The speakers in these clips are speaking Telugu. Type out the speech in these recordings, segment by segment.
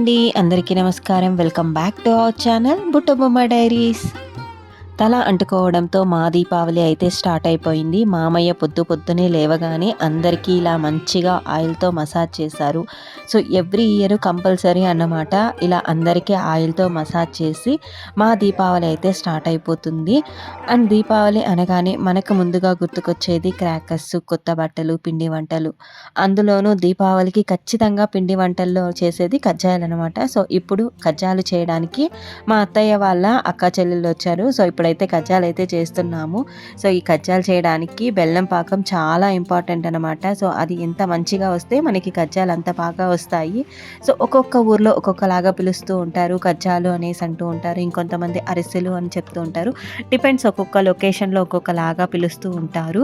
అండి. అందరికీ నమస్కారం. Welcome back to our channel Buttabomma diaries. తల అంటుకోవడంతో మా దీపావళి అయితే స్టార్ట్ అయిపోయింది. మామయ్య పొద్దున్నే లేవగానే అందరికీ ఇలా మంచిగా ఆయిల్‌తో మసాజ్ చేశారు. సో, ఎవ్రీ ఇయర్ కంపల్సరీ అన్నమాట. ఇలా అందరికీ ఆయిల్‌తో మసాజ్ చేసి మా దీపావళి అయితే స్టార్ట్ అయిపోతుంది. అండ్ దీపావళి అనగానే మనకు ముందుగా గుర్తుకొచ్చేది క్రాకర్స్, కొత్త బట్టలు, పిండి వంటలు. అందులోనూ దీపావళికి ఖచ్చితంగా పిండి వంటల్లో చేసేది కజ్జాయాలనమాట. సో, ఇప్పుడు కజ్జాలు చేయడానికి మా అత్తయ్య వాళ్ళ అక్క చెల్లెళ్ళు వచ్చారు. సో, ఇప్పుడైతే కజ్జాలైతే చేస్తున్నాము. సో, ఈ కజ్జాలు చేయడానికి బెల్లం పాకం చాలా ఇంపార్టెంట్ అనమాట. సో, అది ఎంత మంచిగా వస్తే మనకి కజ్జాలు అంత బాగా వస్తాయి. సో, ఒక్కొక్క ఊర్లో ఒక్కొక్కలాగా పిలుస్తూ ఉంటారు. కజ్జాలు అనేసి అంటూ ఉంటారు. ఇంకొంతమంది అరిసెలు అని చెప్తూ ఉంటారు. డిపెండ్స్, ఒక్కొక్క లొకేషన్‌లో ఒక్కొక్కలాగా పిలుస్తూ ఉంటారు.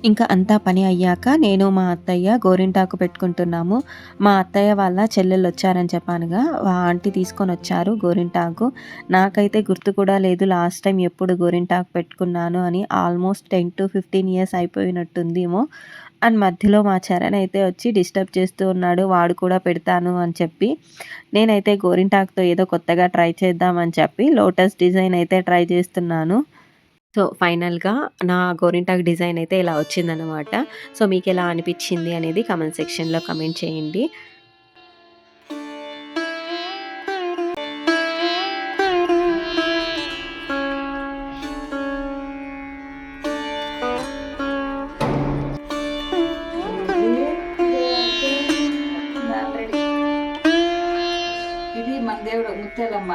ఇంకా అంతా పని అయ్యాక నేను మా అత్తయ్య గోరింటాకు పెట్టుకుంటున్నాము. మా అత్తయ్య వాళ్ళ చెల్లెళ్ళొచ్చారని చెప్పానుగా, ఆ ఆంటీ తీసుకొనొచ్చారు గోరింటాకు. నాకైతే గుర్తు కూడా లేదు లాస్ట్ టైం ఎప్పుడు గోరింటాకు పెట్టుకున్నాను అని. Almost 10-15 years అయిపోయినట్టుందేమో. అండ్ మధ్యలో మా చరణ్ అయితే వచ్చి డిస్టర్బ్ చేస్తూ ఉన్నాడు. వాడు కూడా పెడతాను అని చెప్పి. నేనైతే గోరింటాకుతో ఏదో కొత్తగా ట్రై చేద్దామని చెప్పి లోటస్ డిజైన్ అయితే ట్రై చేస్తున్నాను. సో, ఫైనల్‌గా నా గోరింటాకు డిజైన్ అయితే ఇలా వచ్చిందనమాట. సో, మీకెలా అనిపిచ్చింది అనేది కామెంట్ సెక్షన్‌లో కామెంట్ చేయండి. ఇది మన దేవుడు ముత్యాలమ్మ.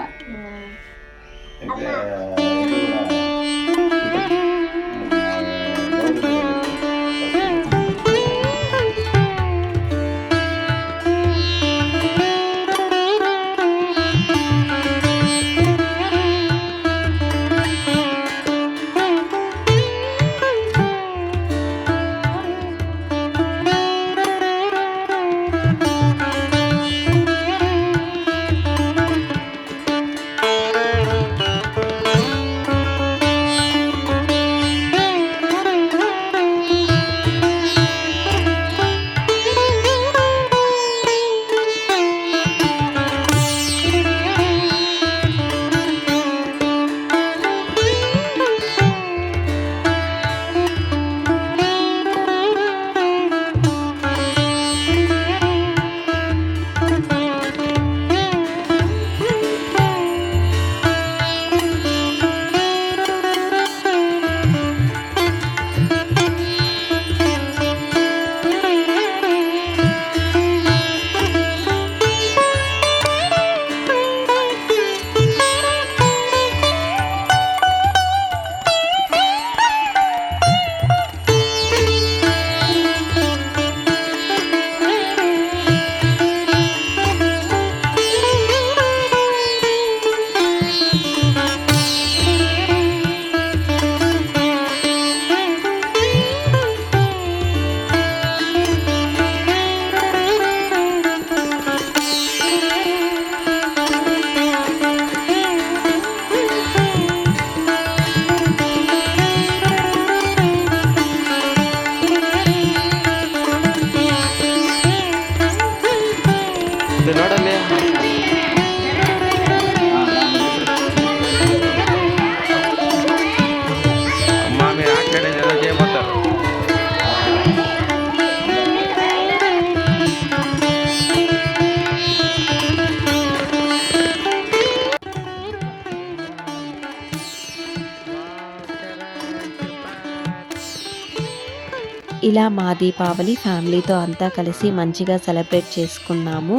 ఇలా మా దీపావళి ఫ్యామిలీతో అంతా కలిసి మంచిగా సెలబ్రేట్ చేసుకున్నాము.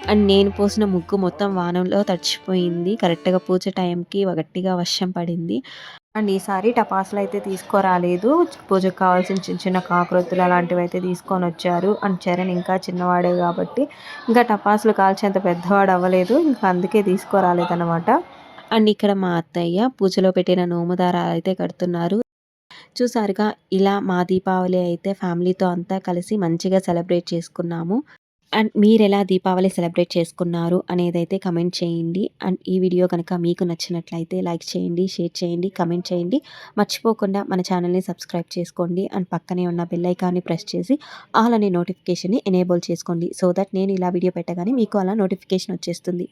అండ్ నేను పోసిన ముగ్గు మొత్తం వానంలో తడిచిపోయింది. కరెక్ట్‌గా పూజ టైంకి గట్టిగా వర్షం పడింది. అండ్ ఈసారి టపాసులైతే తీసుకురాలేదు. పూజకు కావాల్సిన చిన్న చిన్న కాకరొత్తులు అలాంటివైతే తీసుకొనొచ్చారు. అండ్ చరణ్ ఇంకా చిన్నవాడే కాబట్టి ఇంకా టపాసులు కాల్చేంత పెద్దవాడు అవ్వలేదు. ఇంకా అందుకే తీసుకురాలేదనమాట. అండ్ ఇక్కడ మా అత్తయ్య పూజలో పెట్టిన నోము దారాలైతే కడుతున్నారు. చూసారుగా ఇలా మా దీపావళి అయితే ఫ్యామిలీతో అంతా కలిసి మంచిగా సెలబ్రేట్ చేసుకున్నాము. అండ్ మీరెలా దీపావళి సెలబ్రేట్ చేసుకున్నారు అనేదైతే కమెంట్ చేయండి. అండ్ ఈ వీడియో కనుక మీకు నచ్చినట్లయితే లైక్ చేయండి, షేర్ చేయండి, కమెంట్ చేయండి. మర్చిపోకుండా మన ఛానల్‌ని సబ్స్క్రైబ్ చేసుకోండి. అండ్ పక్కనే ఉన్న బెల్ ఐకాన్‌ని ప్రెస్ చేసి ఆల్ అనే నోటిఫికేషన్‌ని ఎనేబుల్ చేసుకోండి. సో దట్ నేను ఇలా వీడియో పెట్టగానే మీకు అలా నోటిఫికేషన్ వచ్చేస్తుంది.